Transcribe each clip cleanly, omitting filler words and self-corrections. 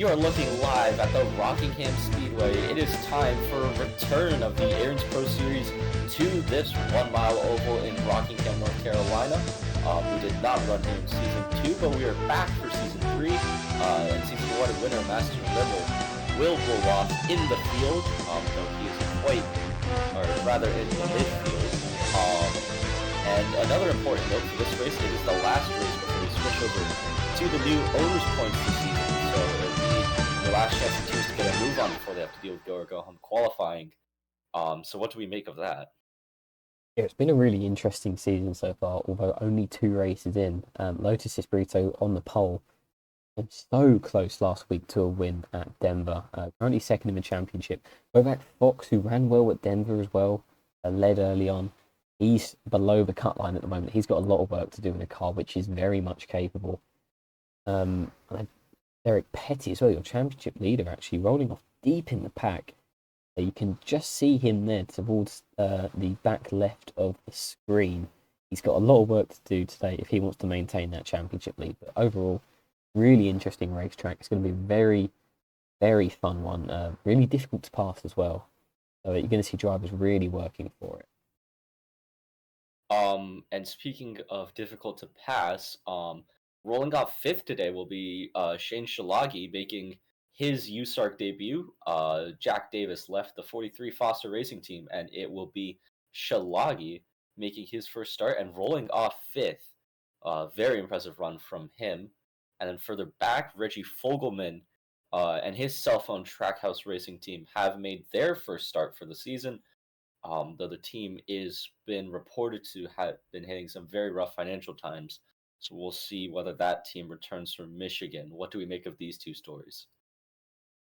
You are looking live at the Rockingham Speedway. It is time for a return of the Aaron's Pro Series to this 1 mile oval in Rockingham, North Carolina. We did not run here in Season 2, but we are back for Season 3. And Season 1 winner, Master Rebel, will go off in the field, though he is quite, or rather in the midfield. And another important note for this race, it is the last race before we switch over to the new owners points this season. So it'll be the last chance for teams to get a move on before they have to deal with go or go home qualifying. So what do we make of that? Yeah, it's been a really interesting season so far, although only 2 races in. Lotus Espirito on the pole and so close last week to a win at Denver. Currently second in the championship. Novak Fox, who ran well at Denver as well, led early on. He's below the cut line at the moment. He's got a lot of work to do in a car, which is very much capable. And Derek Petty as well, your championship leader, actually rolling off deep in the pack. You can just see him there towards the back left of the screen. He's got a lot of work to do today if he wants to maintain that championship lead. But overall, really interesting racetrack. It's going to be a very, very fun one. Really difficult to pass as well. So you're going to see drivers really working for it. And speaking of difficult to pass, rolling off 5th today will be Shane Shalagi making his USARC debut. Jack Davis left the 43 Foster Racing Team, and it will be Shalagi making his first start and rolling off 5th. Very impressive run from him. And then further back, Reggie Fogelman and his cell phone Trackhouse Racing Team have made their first start for the season. Though the team is been reported to have been hitting some very rough financial times. So we'll see whether that team returns from Michigan. What do we make of these two stories?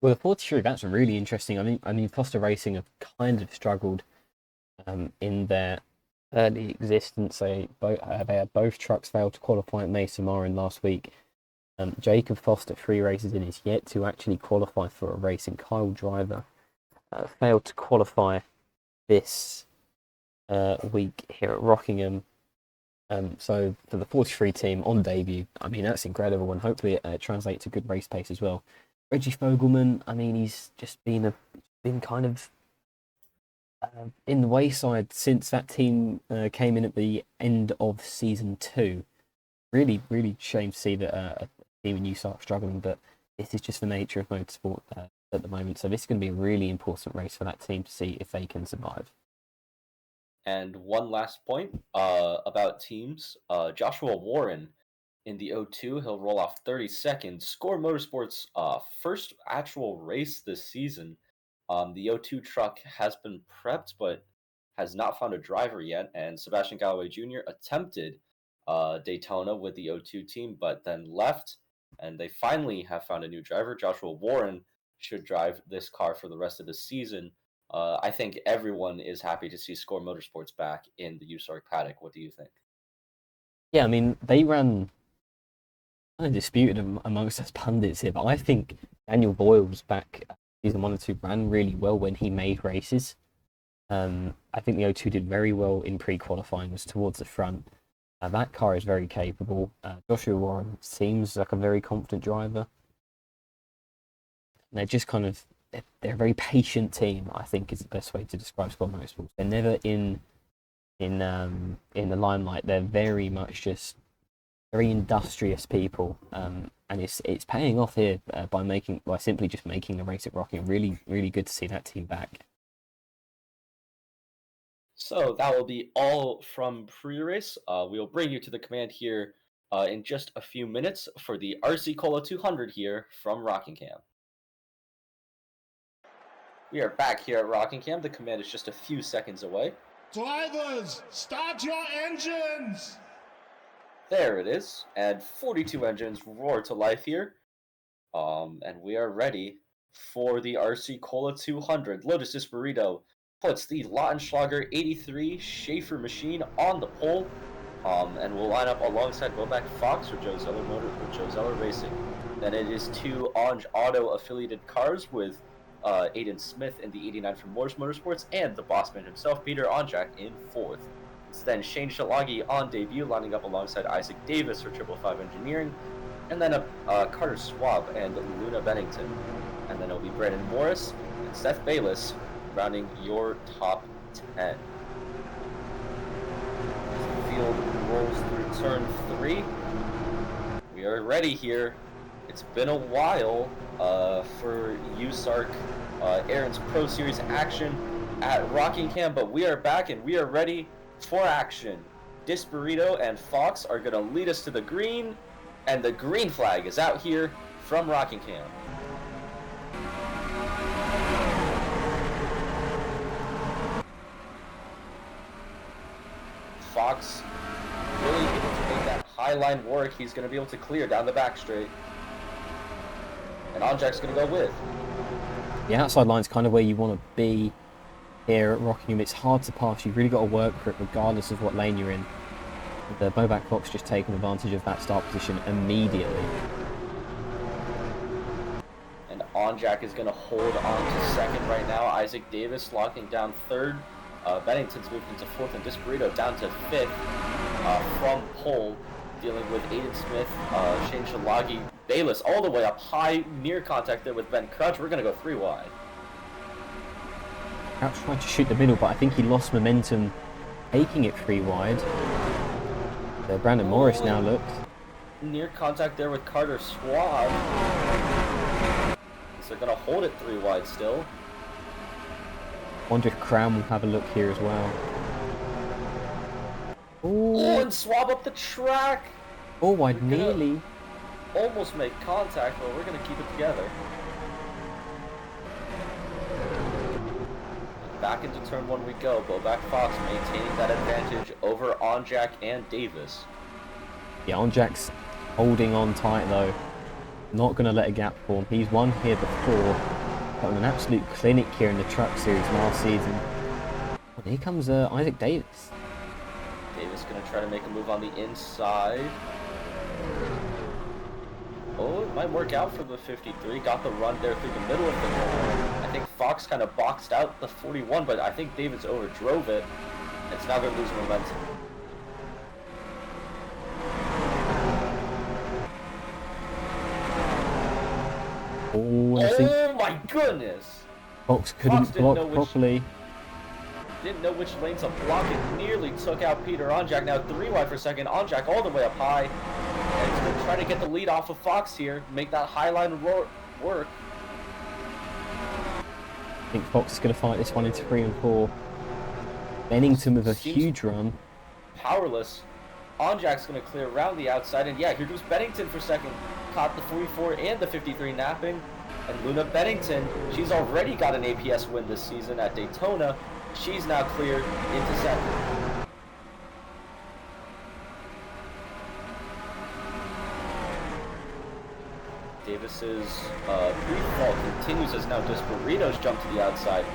Well, the 43, that's really interesting. I mean, Foster Racing have kind of struggled in their early existence. They had both trucks fail to qualify at Mesa Marin last week. Jacob Foster, 3 races in, is yet to actually qualify for a race, and Kyle Driver failed to qualify this week here at Rockingham. So for the 43 team on debut, I mean, that's incredible, and hopefully it translates to good race pace as well. Reggie Fogelman, I mean, he's just been kind of in the wayside since that team came in at the end of Season 2. Really, really shame to see that a team in USARC struggling, but this is just the nature of motorsport at the moment. So this is going to be a really important race for that team to see if they can survive. And one last point about teams. Joshua Warren in the O2, he'll roll off 32nd. Score Motorsports' first actual race this season. The O2 truck has been prepped, but has not found a driver yet. And Sebastian Galloway Jr. attempted Daytona with the O2 team, but then left. And they finally have found a new driver. Joshua Warren should drive this car for the rest of the season. I think everyone is happy to see Score Motorsports back in the USARC paddock. What do you think? Yeah, I mean, they ran undisputed amongst us pundits here, but I think Daniel Boyle's back Season 1 and 2 ran really well when he made races. I think the O2 did very well in pre-qualifying, was towards the front. That car is very capable. Joshua Warren seems like a very confident driver. They're just kind of, they're a very patient team, I think is the best way to describe Score Motorsports. They're never in the limelight. They're very much just very industrious people, and it's paying off here by simply just making the race at Rockingham. Really, really good to see that team back. So that will be all from pre-race. We will bring you to the command here in just a few minutes for the RC Cola 200 here from Rockingham. We are back here at Rockingham. The command is just a few seconds away. Drivers, start your engines! There it is, and 42 engines roar to life here. And we are ready for the RC Cola 200. Lotus Espirito puts the Lautenschlager 83 Schaefer machine on the pole, and will line up alongside Novak Fox for Joe Zeller Racing. Then it is 2 Onge Auto affiliated cars with Aiden Smith in the 89 from Morse Motorsports and the bossman himself, Peter Onjak, in 4th. It's then Shane Shalagi on debut, lining up alongside Isaac Davis for 555 Engineering. and then Carter Schwab and Luna Bennington. And then it'll be Brandon Morris and Seth Bayless rounding your top 10. As the field rolls through turn 3, we are ready here. It's been a while for USARC Aaron's Pro Series action at Rockingham, but we are back and we are ready for action. Disburrito and Fox are going to lead us to the green, and the green flag is out here from Rockingham. Fox really able to make that high line work. He's going to be able to clear down the back straight. And Onjack's going to go with. The outside line's kind of where you want to be here at Rockingham. It's hard to pass. You've really got to work for it regardless of what lane you're in. The Bobak Fox just taking advantage of that start position immediately. And Onjack is going to hold on to second right now. Isaac Davis locking down third. Bennington's moved into fourth, and Disburrito down to fifth from pole, dealing with Aiden Smith, Shane Shalagi, Bayless all the way up high, near contact there with Ben Crutch. We're going to go 3 wide. Crouch tried to shoot the middle, but I think he lost momentum taking it 3 wide. So Brandon Morris now looks. Near contact there with Carter Schwab. So they're going to hold it 3 wide still. Wonder if Crown will have a look here as well. Oh, and Schwab up the track. 4 wide, nearly. Almost make contact, but we're going to keep it together. Back into turn 1 we go. Bobak Fox maintaining that advantage over Onjack and Davis. Yeah, Onjack's holding on tight though. Not going to let a gap form. He's won here before. Got an absolute clinic here in the Truck Series last season. And here comes Isaac Davis. Davis going to try to make a move on the inside. Oh, it might work out for the 53. Got the run there through the middle of the corner. I think Fox kind of boxed out the 41, but I think Davis overdrove it. It's now going to lose momentum. Oh my goodness! Fox couldn't block properly. Didn't know which lane to block it. Nearly took out Peter Onjack. Now 3 wide for second. Onjack all the way up high. And he's going to try to get the lead off of Fox here. Make that high line work. I think Fox is going to fight this one into 3 and 4. Bennington with a huge run. Powerless. Onjack's going to clear around the outside. And yeah, here goes Bennington for second. Caught the 44 and the 53 napping. And Luna Bennington, she's already got an APS win this season at Daytona. She's now cleared into second. Davis's brief fall continues as now Disburrito's jumped to the outside,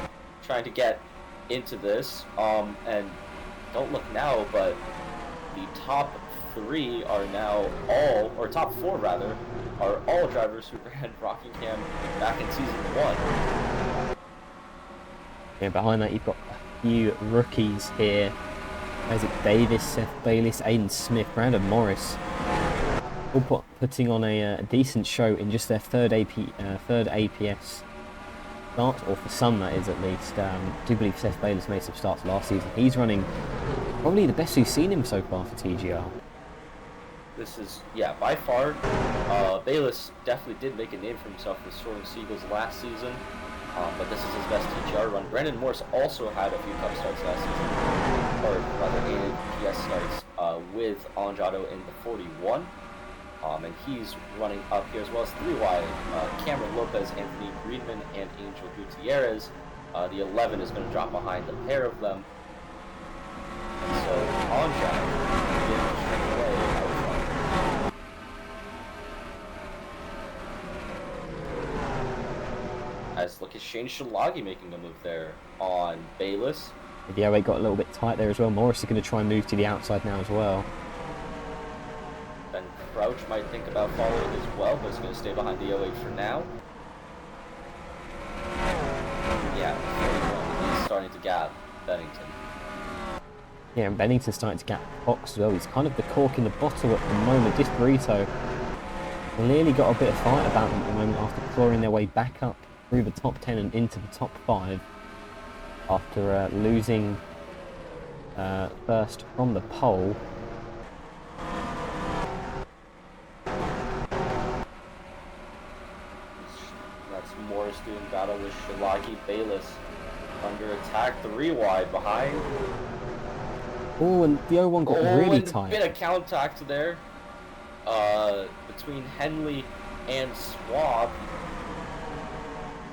trying to get into this. And don't look now, but the top 3 are now all, or top 4 rather, are all drivers who ran Rockingham back in season 1. Yeah, behind that you've got a few rookies here. Isaac Davis, Seth Bayless, Aiden Smith, Brandon Morris. All putting on a decent show in just their third APS start, or for some that is at least. I do believe Seth Bayless made some starts last season. He's running probably the best we've seen him so far for TGR. This is, yeah, by far, Bayless definitely did make a name for himself with Soaring Seagulls last season, but this is his best TGR run. Brandon Morris also had a few cup starts last season, or rather APS starts with Anjado in the 41. And he's running up here as well as 3 wide. Cameron Lopez, Anthony Greenman, and Angel Gutierrez. The 11 is going to drop behind the pair of them. And so Onjack begins to shrink away out front. As look at Shane Shalagi making a move there on Bayless. The 08 got a little bit tight there as well. Morris is going to try and move to the outside now as well. Crouch might think about following as well, but is going to stay behind the 08 for now. Yeah, he's starting to gap Bennington. Yeah, and Bennington's starting to gap Fox as well. He's kind of the cork in the bottle at the moment. Disburrito clearly got a bit of fight about them at the moment after clawing their way back up through the top 10 and into the top 5 after losing first from the pole. That's Morris doing battle with Shilagi. Bayless under attack, 3 wide behind. Oh, and the 01 got really and tight. A bit of contact there between Henley and Swab.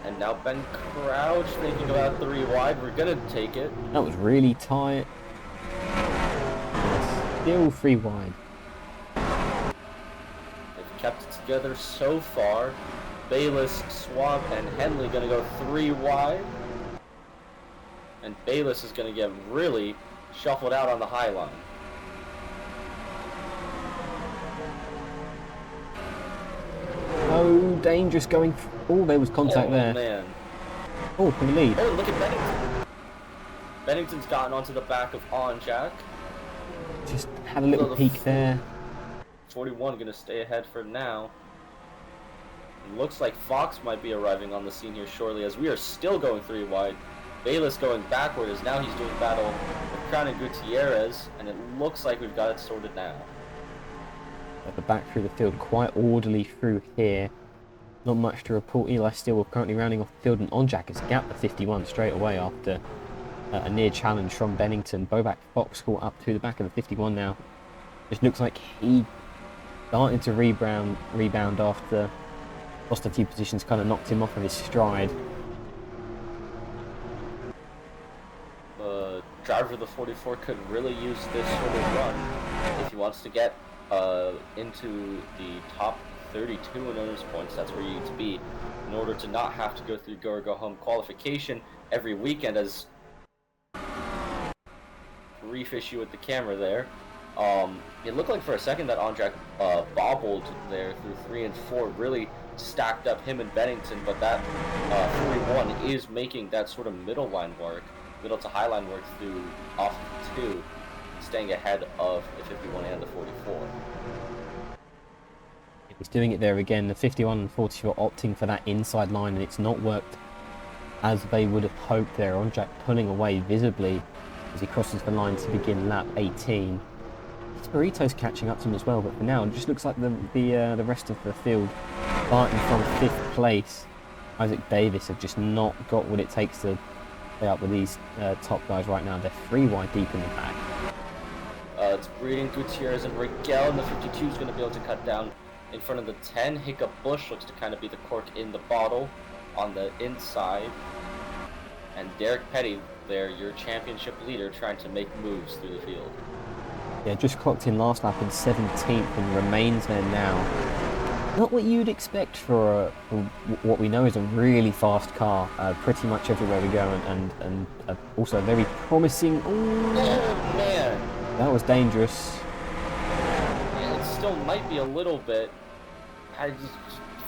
And now Ben Crouch thinking about 3 wide. We're going to take it. That was really tight. Still 3 wide. They've kept it together so far. Bayless, Swab, and Henley going to go 3 wide. And Bayless is going to get really shuffled out on the high line. Oh, dangerous going. Oh, there was contact there. Man. Oh, from the lead. Oh, look at Bennington. Bennington's gotten onto the back of Jack. Just had a little peek there. 41 going to stay ahead for now. It looks like Fox might be arriving on the scene here shortly, as we are still going 3 wide. Bayless going backward as now he's doing battle with Crown and Gutierrez, and it looks like we've got it sorted now. At the back through the field, quite orderly through here. Not much to report. Eli Steele currently rounding off the field, and Onjack has gapped the 51 straight away after a near challenge from Bennington. Bobak Fox caught up to the back of the 51 now. Just looks like he starting to rebound after lost a few positions, kind of knocked him off of his stride. The driver of the 44 could really use this sort of run if he wants to get into the top 32 in owners points. That's where you need to be in order to not have to go through go or go home qualification every weekend. As brief issue with the camera there, it looked like for a second that Ondrack bobbled there through 3 and 4, really stacked up him and Bennington, but that 41 is making that sort of middle line work, middle to high line work through off 2, staying ahead of the 51 and the 44. He's doing it there again. The 51 and 44 opting for that inside line, and it's not worked as they would have hoped there. Ondrack pulling away visibly as he crosses the line to begin lap 18. Spirito's catching up to him as well, but for now it just looks like the rest of the field, starting from 5th place. Isaac Davis have just not got what it takes to stay up with these top guys right now. They're 3 wide deep in the pack. It's Breeding, Gutierrez, and Rigel, and the 52 is going to be able to cut down in front of the 10. Hiccup Bush looks to kind of be the cork in the bottle on the inside. And Derek Petty there, your championship leader, trying to make moves through the field. Yeah, just clocked in last lap in 17th and remains there now. Not what you'd expect for what we know is a really fast car, pretty much everywhere we go, and also a very promising. Oh man, that was dangerous. Yeah, it still might be a little bit.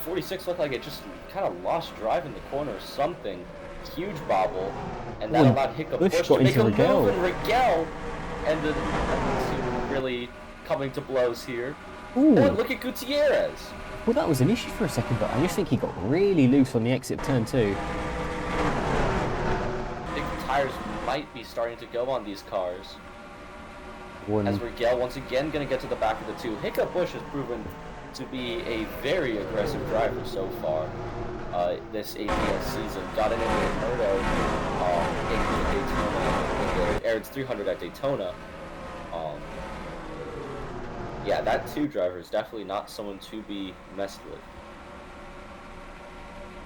46 looked like it just kind of lost drive in the corner or something. Huge bobble, and that allowed Hiccup Bush to make a move, and Rigel ended up really coming to blows here. Ooh. Oh, look at Gutierrez. Well, that was an issue for a second, but I just think he got really loose on the exit turn 2. I think the tires might be starting to go on these cars. As Rigel once again going to get to the back of the 2. Hiccup Bush has proven to be a very aggressive driver so far this APS season. Got in Murdo in Daytona, Aired's 300 at Daytona. Yeah, that 2 driver is definitely not someone to be messed with.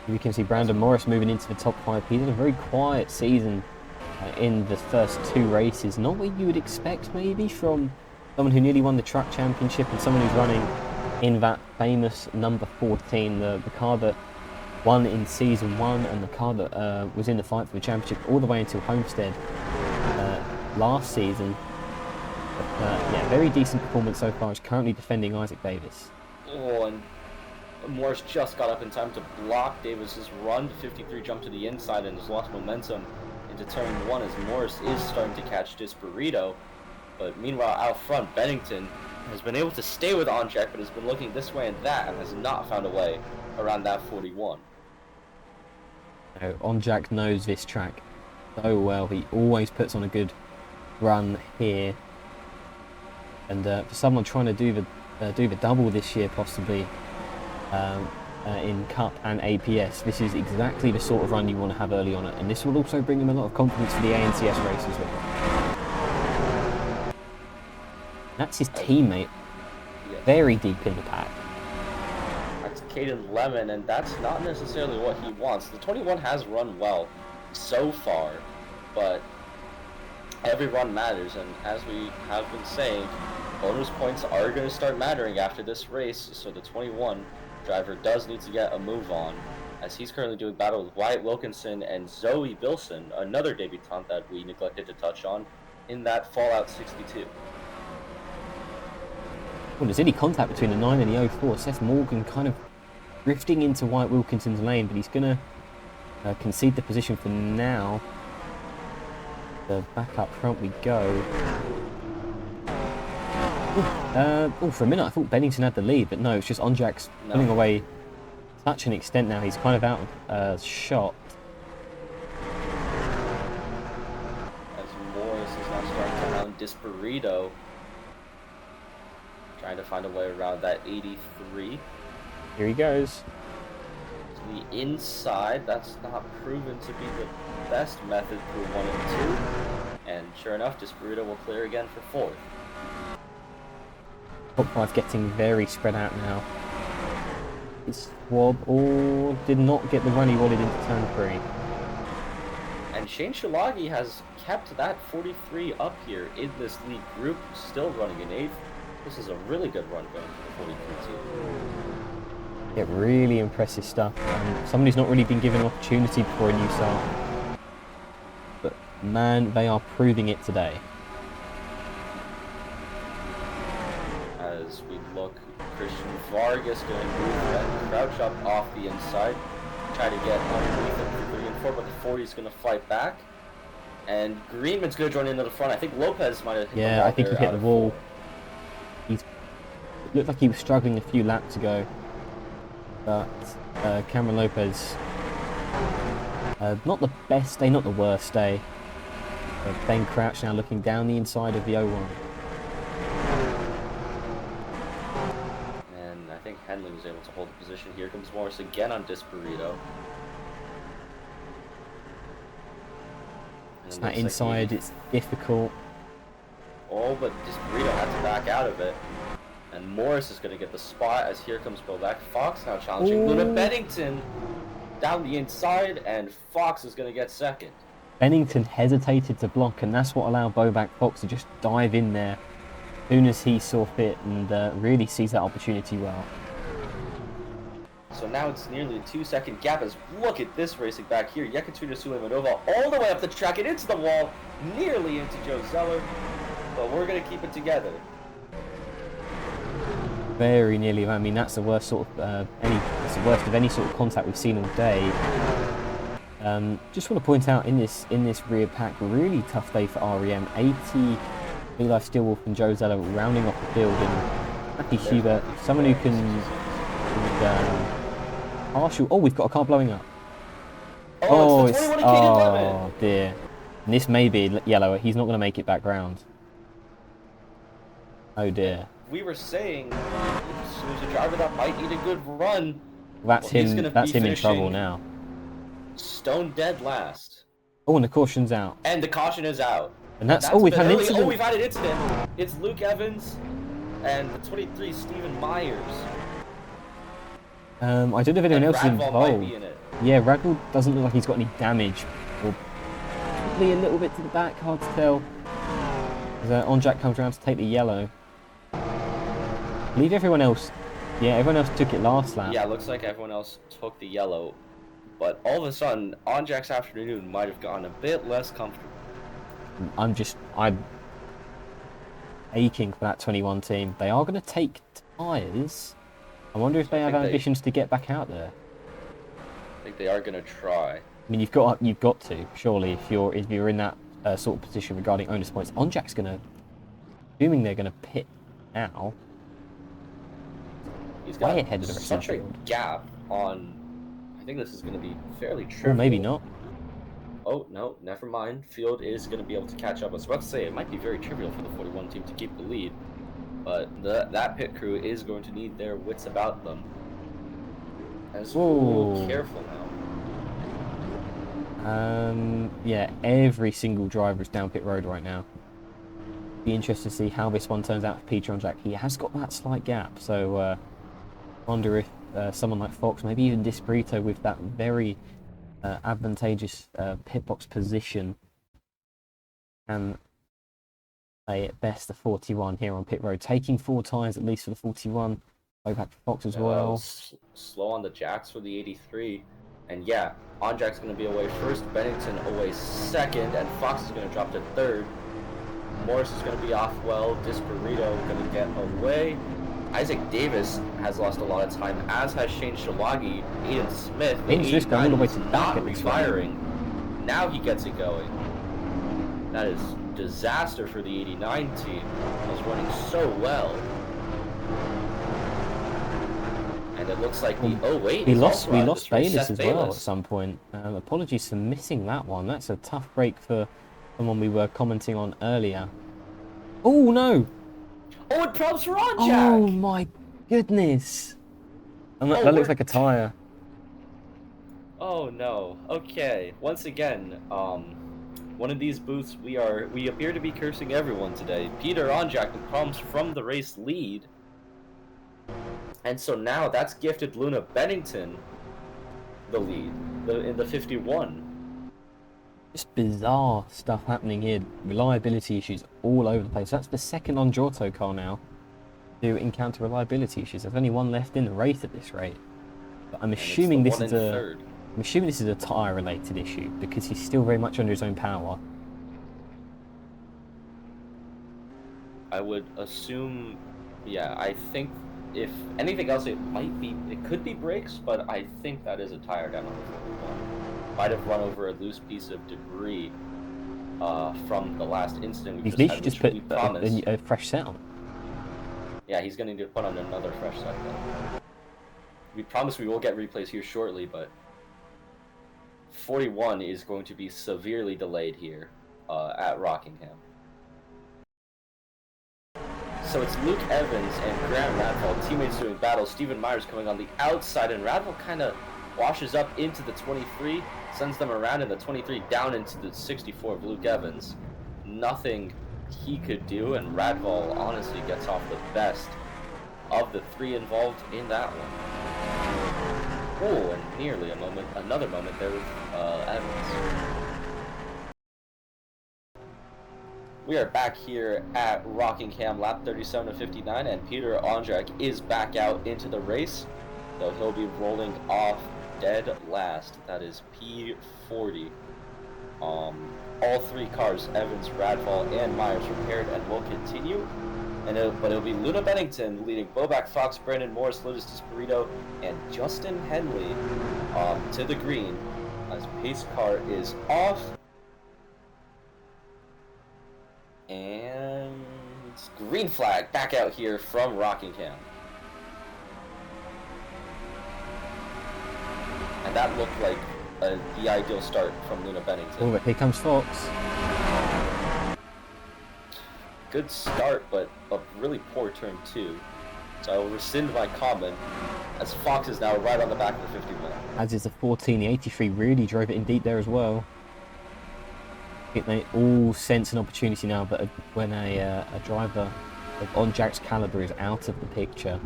You can see Brandon Morris moving into the top 5. He's had a very quiet season in the first 2 races. Not what you would expect maybe from someone who nearly won the truck championship and someone who's running in that famous number 14, the car that won in season 1 and the car that was in the fight for the championship all the way until Homestead last season. But, yeah, very decent performance so far. He's currently defending Isaac Davis. Oh, and Morris just got up in time to block Davis's run. The 53 jumped to the inside and has lost momentum into turn 1 as Morris is starting to catch Disparito. But meanwhile, out front, Bennington has been able to stay with Onjack, but has been looking this way and that, and has not found a way around that 41. No, Onjack knows this track so well. He always puts on a good run here. And for someone trying to do the double this year, possibly in Cup and APS, this is exactly the sort of run you want to have early on, and this will also bring him a lot of confidence for the ANCS race as well. That's his teammate, very deep in the pack. That's Caden Lemon, and that's not necessarily what he wants. The 21 has run well so far, but every run matters, and as we have been saying, bonus points are going to start mattering after this race, so the 21 driver does need to get a move on, as he's currently doing battle with Wyatt Wilkinson and Zoe Bilson, another debutante that we neglected to touch on in that Fallout 62. Well, there's any contact between the 9 and the 04. Seth Morgan kind of drifting into Wyatt Wilkinson's lane, but he's going to concede the position for now. The back up front we go. For a minute I thought Bennington had the lead, but no, it's just Onjack's pulling away to such an extent now. He's kind of out of shot. As Morris is now starting to round Disparito, trying to find a way around that 83. Here he goes. To the inside, that's not proven to be the best method through 1 and 2. And sure enough, Disparito will clear again for 4th. Top 5 getting very spread out now. His Swab did not get the run he wanted into turn 3. And Shane Shilagi has kept that 43 up here in this lead group, still running in 8th. This is a really good run going for the 43 team. Yeah, really impressive stuff. Someone who's not really been given an opportunity before in USARC. But man, they are proving it today. As we look, Christian Vargas going to move that crouch up off the inside, try to get underneath him for 3 and 4, but the 40 is going to fight back. And Greenman's going to join into the front. I think Lopez might have hit the wall. I think he hit the wall. It looked like he was struggling a few laps ago. But Cameron Lopez, not the best day, not the worst day. Ben Crouch now looking down the inside of the 01. And I think Henley was able to hold the position. Here comes Morris again on Disparito. It's that inside, it's difficult. Oh, but Disparito had to back out of it. And Morris is going to get the spot as here comes Bobak Fox now challenging Luna Bennington down the inside, and Fox is going to get second. Bennington hesitated to block, and that's what allowed Bobak Fox to just dive in there as soon as he saw fit, and really sees that opportunity well. So now it's nearly a 2-second gap as look at this racing back here. Yekaterina Suleimanova all the way up the track and into the wall, nearly into Joe Zeller, but we're going to keep it together. Very nearly. I mean, that's the worst sort of that's the worst of any sort of contact we've seen all day. Just want to point out in this rear pack, really tough day for REM. 80 Eli Steelwolf and Joe Zeller rounding off the field, and Matthew Schubert, someone who can partial. Oh, we've got a car blowing up. Oh dear. And this may be yellow. He's not going to make it back round. Oh dear. We were saying there's a driver that might need a good run. That's him in trouble now. Stone dead last. Oh, and the caution's out. And the caution is out. And we've had an incident. Oh, we've had an incident. It's Luke Evans and the 23 Stephen Myers. I don't know if anyone else is involved. Yeah, Radwell doesn't look like he's got any damage. Or probably a little bit to the back, hard to tell. As Onjack comes around to take the yellow. I believe everyone else took it last lap. Yeah, looks like everyone else took the yellow. But all of a sudden, Onjack's afternoon might have gotten a bit less comfortable. I'm aching for that 21 team. They are going to take tyres. I wonder if they have ambitions to get back out there. I think they are going to try. I mean, you've got to, surely, if you're in that sort of position regarding onus points. Onjack's going to, assuming they're going to pit now. He's Way got ahead of the rest of such the a field. gap on. I think this is going to be fairly trivial. Or maybe not. Oh, no, never mind. Field is going to be able to catch up. I was about to say, it might be very trivial for the 41 team to keep the lead, but that pit crew is going to need their wits about them. As ooh, careful now. Yeah, every single driver is down pit road right now. Be interested to see how this one turns out for Peter on Jack. He has got that slight gap, so wonder if someone like Fox, maybe even Disperito with that very advantageous pitbox position, can play at best the 41 here on pit road, taking 4 tyres at least for the 41. Go back to Fox as well. Slow on the jacks for the 83, and yeah, on Jack's going to be away first, Bennington away second, and Fox is going to drop to third. Morris is going to be off well, Disperito going to get away. Isaac Davis has lost a lot of time, as has Shane Shalagi. Aiden Smith, the 89 is not refiring. Now he gets it going. That is disaster for the 89 team. It was running so well. And it looks like the we lost Bayliss as well at some point. Apologies for missing that one. That's a tough break for someone we were commenting on earlier. Oh no! Oh, it props for on Jack! Oh my goodness! And that looks like a tire. Oh no. Okay. Once again, one of these booths we appear to be cursing everyone today. Peter Onjak with problems from the race lead. And so now that's gifted Luna Bennington the lead in the 51. Just bizarre stuff happening here. Reliability issues all over the place. That's the second on Giotto car now to encounter reliability issues. There's only one left in the race at this rate. But I'm assuming this is a tyre related issue because he's still very much under his own power. I would assume, yeah, I think if anything else it could be brakes, but I think that is a tire down on the 41. Might have run over a loose piece of debris from the last incident. He's literally just put a fresh set on. Yeah, he's going to need to put on another fresh set though. We promise we will get replays here shortly, but 41 is going to be severely delayed here at Rockingham. So it's Luke Evans and Grant Radville, teammates doing battle. Stephen Myers coming on the outside, and Radville kind of washes up into the 23, sends them around in the 23 down into the 64 of Luke Evans. Nothing he could do, and Radville honestly gets off the best of the 3 involved in that one. Oh, and nearly another moment there with Evans. We are back here at Rockingham, lap 37 of 59, and Peter Ondrack is back out into the race, so he'll be rolling off dead last. That is P40. All 3 cars, Evans, Radville, and Myers, repaired and will continue. But it'll be Luna Bennington leading Bobak, Fox, Brandon Morris, Lotus Disperito, and Justin Henley to the green as pace car is off. And green flag back out here from Rockingham. And that looked like the ideal start from Luna Bennington. Oh, here comes Fox. Good start, but a really poor turn 2. So I will rescind my comment, as Fox is now right on the back of the 51. As is the 14, the 83 really drove it in deep there as well. I think they all sense an opportunity now, but when a driver of on Jack's caliber is out of the picture.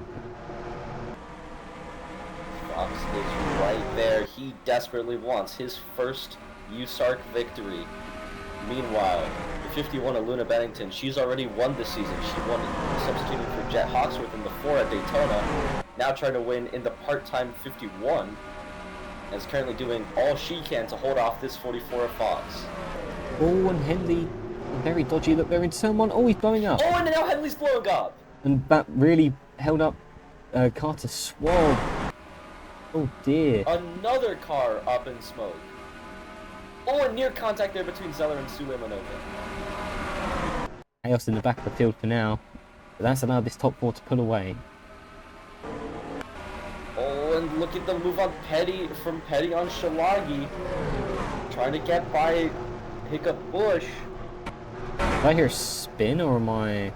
Fox is right there. He desperately wants his first USARC victory. Meanwhile, the 51 of Luna Bennington, she's already won this season. She won substituting for Jet Hawksworth in the 4 at Daytona. Now trying to win in the part-time 51. And is currently doing all she can to hold off this 44 of Fox. Oh, and Henley, very dodgy look there in turn 1. Oh, he's blowing up. Oh, and now Henley's blowing up. And that really held up Carter Swab. Oh dear. Another car up in smoke. Oh, and near contact there between Zeller and Suleimanova. Chaos in the back of the field for now. But that's allowed this top four to pull away. Oh, and look at the move on Petty from Petty on Shilagi. Trying to get by Hiccup Bush. Did I hear a spin or am I...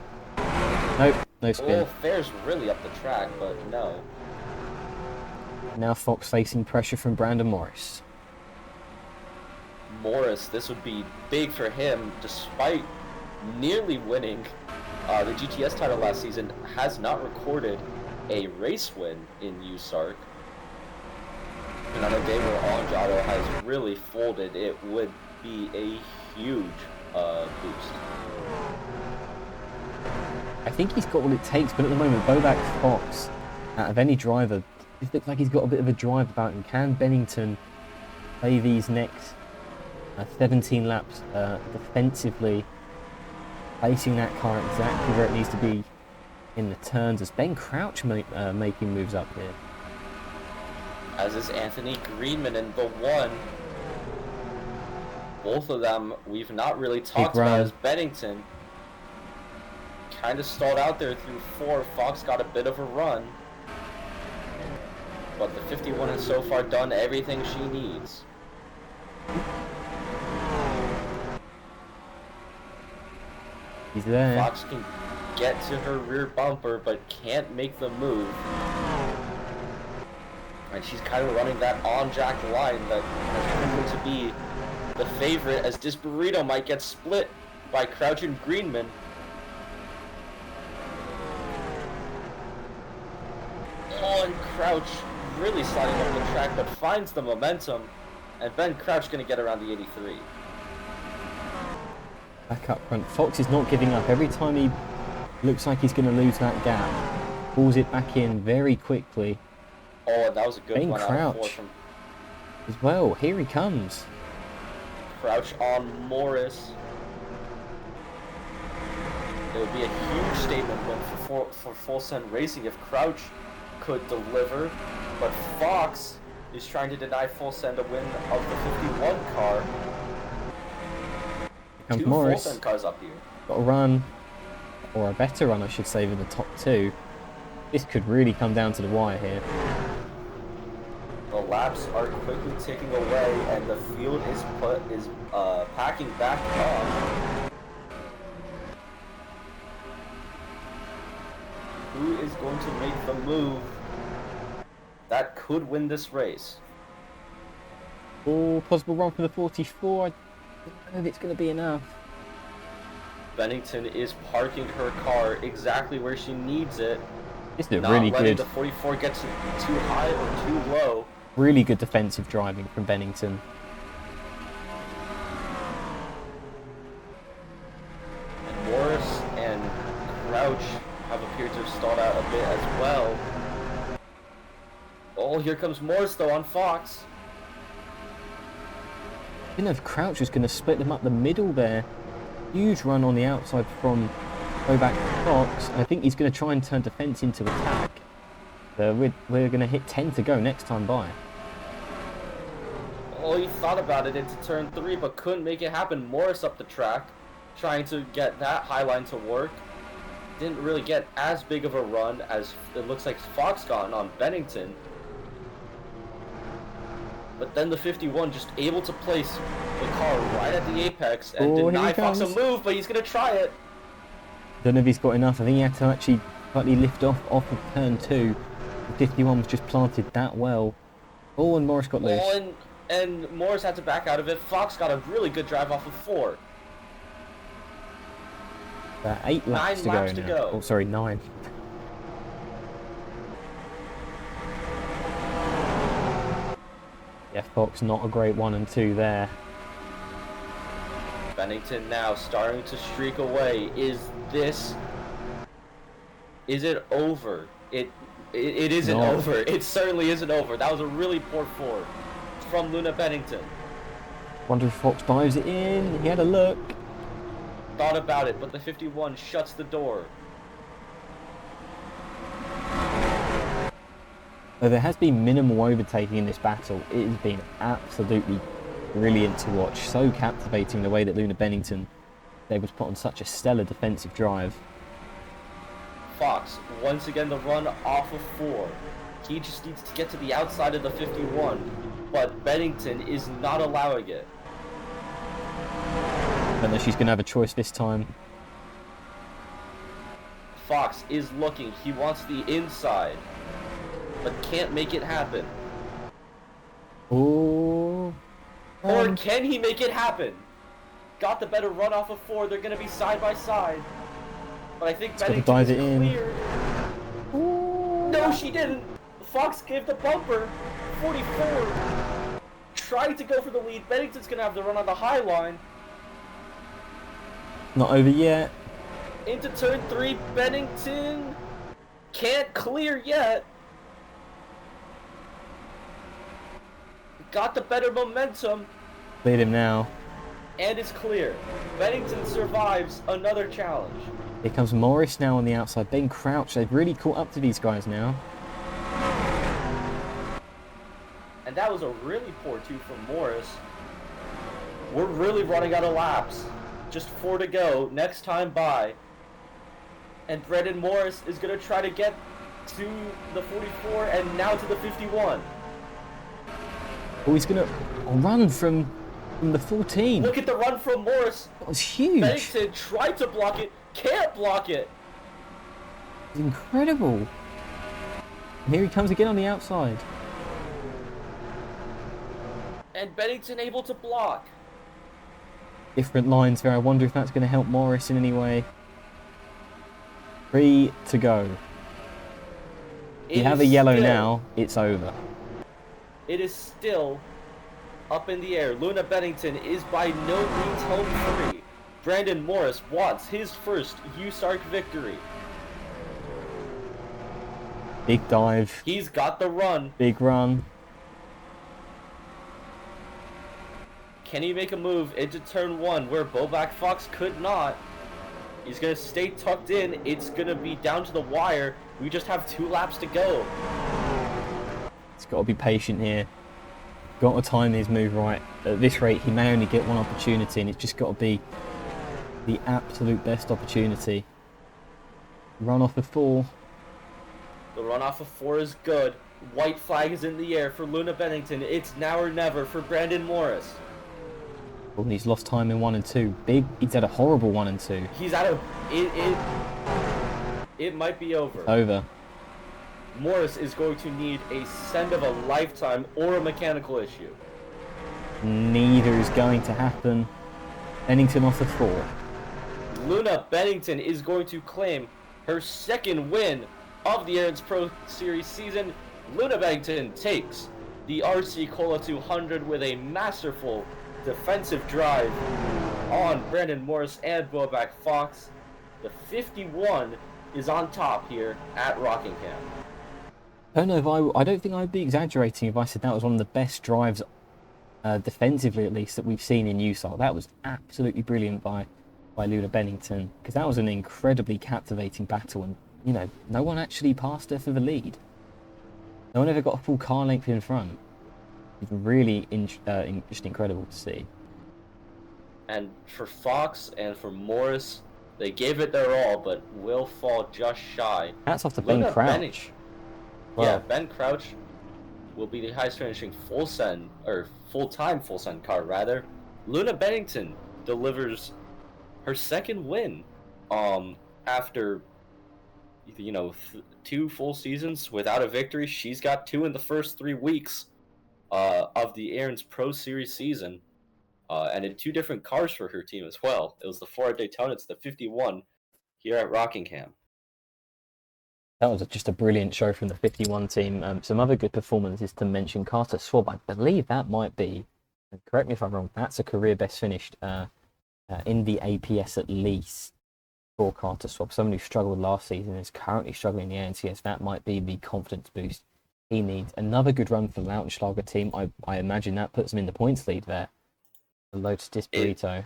Nope, no spin. Oh, Fair's really up the track, but no. Now Fox facing pressure from Brandon Morris. Morris, this would be big for him, despite nearly winning the GTS title last season, has not recorded a race win in USARC. And on a day where Andrade has really folded, it would be a huge boost. I think he's got what it takes, but at the moment, Bobak Fox, out of any driver, it looks like he's got a bit of a drive about him. Can Bennington play these next 17 laps defensively, placing that car exactly where it needs to be in the turns, as Ben Crouch making moves up here? As is Anthony Greenman in the one. Both of them we've not really talked about, as Bennington kind of stalled out there through 4. Fox got a bit of a run, but the 51 has so far done everything she needs. He's there. Fox can get to her rear bumper, but can't make the move. And she's kind of running that on-jack line that has proven to be the favorite, as this burrito might get split by Crouch and Greenman. Oh, and Crouch really sliding up the track, but finds the momentum, and Ben Crouch going to get around the 83. Back up front. Fox is not giving up. Every time he looks like he's going to lose that gap, pulls it back in very quickly. Oh, and that was a good one Crouch out of 4 from as well. Here he comes. Crouch on Morris. It would be a huge statement win for Full Send Racing if Crouch could deliver, but Fox is trying to deny Full Send a win of the 51 car. Here comes 2 Morris. Full Send cars up here. Got a run, or a better run I should say, than the top 2. This could really come down to the wire here. The laps are quickly ticking away, and the field is packing back up. Who is going to make the move that could win this race? Oh, possible run for the 44. I don't know if it's going to be enough. Bennington is parking her car exactly where she needs it. This is a Not really letting good, the 44 get too high or too low. really good defensive driving from Bennington. And Morris and Crouch have appeared to have stalled out a bit as well. Oh, here comes Morris though on Fox. I didn't know if Crouch was going to split them up the middle there. Huge run on the outside from Bobak Fox. I think he's going to try and turn defense into attack. We're going to hit 10 to go next time by. Oh, he thought about it into turn 3, but couldn't make it happen. Morris up the track, trying to get that high line to work. Didn't really get as big of a run as it looks like Fox got on Bennington. But then the 51 just able to place the car right at the apex and deny Fox a move, but he's going to try it. Don't know if he's got enough. I think he had to actually slightly lift off of turn 2. The 51 was just planted that well. Oh, and Morris got loose. Oh, and Morris had to back out of it. Fox got a really good drive off of 4. 8 laps to go now. Oh, sorry, 9. Yeah, Fox not a great 1 and 2 there. Bennington now starting to streak away. Is it over? It isn't over. It certainly isn't over. That was a really poor 4 from Luna Bennington. Wonder if Fox dives it in. He had a look. Thought about it, but the 51 shuts the door. Though there has been minimal overtaking in this battle, it has been absolutely brilliant to watch. So captivating the way that Luna Bennington was able to put on such a stellar defensive drive. Fox. Once again, the run off of 4. He just needs to get to the outside of the 51, but Bennington is not allowing it. I don't know if she's going to have a choice this time. Fox is looking. He wants the inside, but can't make it happen. Ooh. Or can he make it happen? Got the better run off of 4. They're going to be side by side. But I think Bennington is clear. No, she didn't. Fox gave the bumper. 44. Tried to go for the lead. Bennington's going to have the run on the high line. Not over yet. Into turn 3. Bennington can't clear yet. Got the better momentum. Lead him now. And it's clear. Bennington survives another challenge. Here comes Morris now on the outside. Ben Crouch. They've really caught up to these guys now. And that was a really poor 2 from Morris. We're really running out of laps. Just 4 to go. Next time by. And Brendan Morris is going to try to get to the 44 and now to the 51. Oh, he's going to run from the 14. Look at the run from Morris. That was huge. Bennington tried to block it. Can't block it. It's incredible. And here he comes again on the outside. And Bennington able to block. Different lines there. I wonder if that's going to help Morris in any way. 3 to go. You have a yellow now, it's over. It is still up in the air. Luna Bennington is by no means home free. Brandon Morris wants his first USARC victory. Big dive. He's got the run. Big run. Can he make a move into turn 1 where Bobak Fox could not? He's going to stay tucked in. It's going to be down to the wire. We just have 2 laps to go. He's got to be patient here. Got to time his move right. At this rate, he may only get one opportunity, and it's just got to be the absolute best opportunity. Run off of 4. The run off of 4 is good. White flag is in the air for Luna Bennington. It's now or never for Brandon Morris. Oh, and he's lost time in 1 and 2. He's had a horrible 1 and 2. He's out of... It might be over. Over. Morris is going to need a send of a lifetime or a mechanical issue. Neither is going to happen. Bennington off the 4. Luna Bennington is going to claim her 2nd win of the Aaron's Pro Series season. Luna Bennington takes the RC Cola 200 with a masterful defensive drive on Brandon Morris and Bobak Fox. The 51 is on top here at Rockingham. I don't know if I don't think I'd be exaggerating if I said that was one of the best drives, defensively at least, that we've seen in USARC. That was absolutely brilliant by Luna Bennington, because that was an incredibly captivating battle, and you know, no one actually passed her for the lead. No one ever got a full car length in front. It's really just incredible to see. And for Fox and for Morris, they gave it their all, but will fall just shy. Hats off to Ben Crouch. Wow. Yeah, Ben Crouch will be the highest finishing full-time full send car rather. Luna Bennington delivers her 2nd win after 2 full seasons without a victory. She's got 2 in the first 3 weeks of the Aaron's Pro Series season, and in 2 different cars for her team as well. It was the 4 at Daytona, it's the 51 here at Rockingham. That was just a brilliant show from the 51 team. Some other good performances to mention. Carter Swab, I believe that might be, correct me if I'm wrong, that's a career best finished in the APS at least for Carter Swab. Someone who struggled last season is currently struggling in the ANCS. That might be the confidence boost he needs. Another good run for the Lautenschlager team. I imagine that puts him in the points lead there. The Lotus Disperito.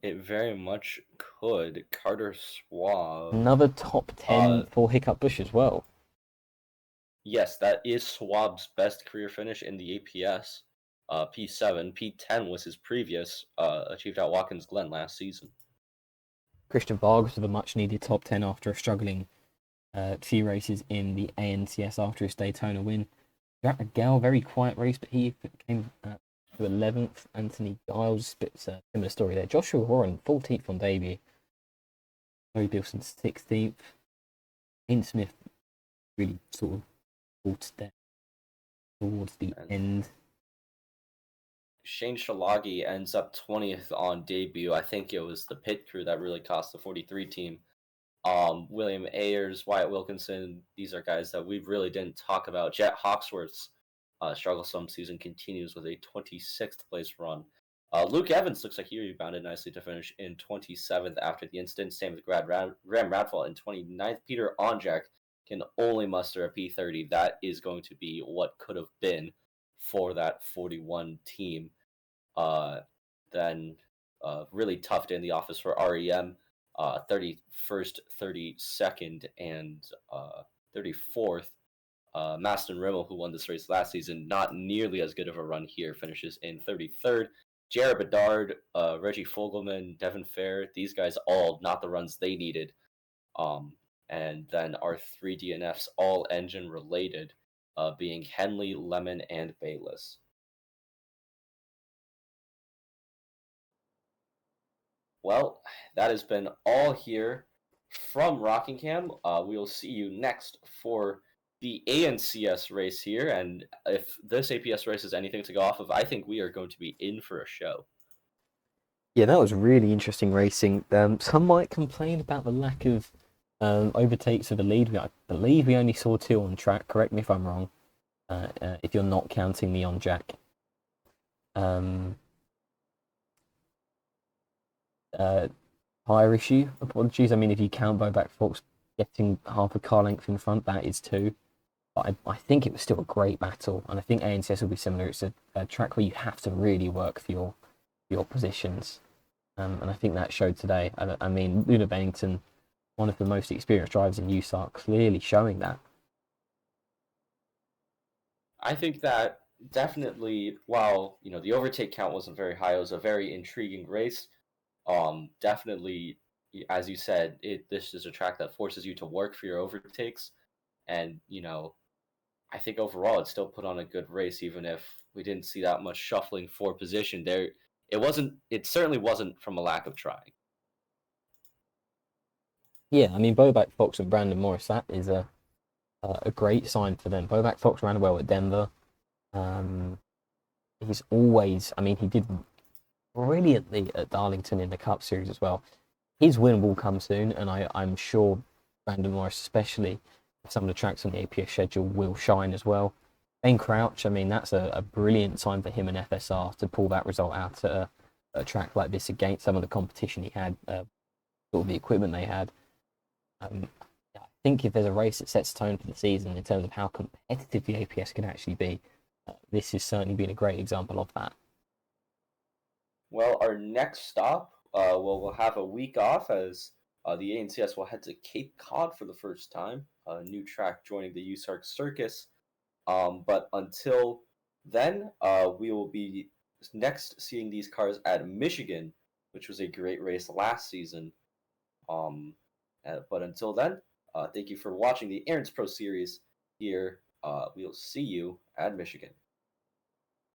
It very much could. Carter Swab. Another top 10 for Hiccup Bush as well. Yes, that is Swab's best career finish in the APS. P7. P10 was his previous, achieved at Watkins Glen last season. Christian Vargas with a much needed top 10 after a struggling few races in the ANCS after his Daytona win. Jack Miguel, very quiet race, but he came to 11th. Anthony Giles, bit similar story there. Joshua Warren, 14th on debut. Larry Bilson, 16th. Ian Smith really sort of pulled down towards the end. Shane Shalagi ends up 20th on debut. I think it was the pit crew that really cost the 43 team. William Ayers, Wyatt Wilkinson, these are guys that we really didn't talk about. Jet Hawksworth's strugglesome season continues with a 26th place run. Luke Evans looks like he rebounded nicely to finish in 27th after the incident. Same with Graham Radfall in 29th. Peter Onjak can only muster a P30. That is going to be what could have been for that 41 team. Then really tough day in the office for REM. 31st, 32nd, and 34th. Maston Rimmel, who won this race last season, not nearly as good of a run here, finishes in 33rd. Jared Bedard, Reggie Fogelman, Devin Fair, these guys all not the runs they needed. And then our three DNFs, all engine related, being Henley, Lemon, and Bayless. Well, that has been all here from Rockingham. We will see you next for the ANCS race here. And if this APS race is anything to go off of, I think we are going to be in for a show. Yeah, that was really interesting racing. Some might complain about the lack of overtakes of the lead. I believe we only saw 2 on track. Correct me if I'm wrong. If you're not counting the on Jack. Higher issue. Apologies. I mean, if you count Bobak Fox getting half a car length in front, that is 2. But I think it was still a great battle, and I think ANCS will be similar. It's a track where you have to really work for your positions, and I think that showed today. I mean, Luna Bennington, one of the most experienced drivers in USARC, clearly showing that. I think that definitely, while the overtake count wasn't very high, it was a very intriguing race. Definitely, as you said, this is a track that forces you to work for your overtakes, and I think overall it still put on a good race, even if we didn't see that much shuffling for position there. It certainly wasn't from a lack of trying. Yeah, I mean, Bobak Fox and Brandon Morris, that is a great sign for them. Bobak Fox ran well at Denver. He's always, I mean, he did brilliantly at Darlington in the Cup Series as well. His win will come soon, and I'm sure Brandon Morris, especially some of the tracks on the APS schedule, will shine as well. Ben Crouch, I mean, that's a brilliant sign for him and FSR to pull that result out at a track like this against some of the competition he had, sort of the equipment they had. I think if there's a race that sets tone for the season in terms of how competitive the APS can actually be, this has certainly been a great example of that. Well, our next stop, we'll have a week off as the ANCS will head to Cape Cod for the first time, a new track joining the USARC Circus. But until then, we will be next seeing these cars at Michigan, which was a great race last season. But until then, thank you for watching the Aaron's Pro Series here. We'll see you at Michigan.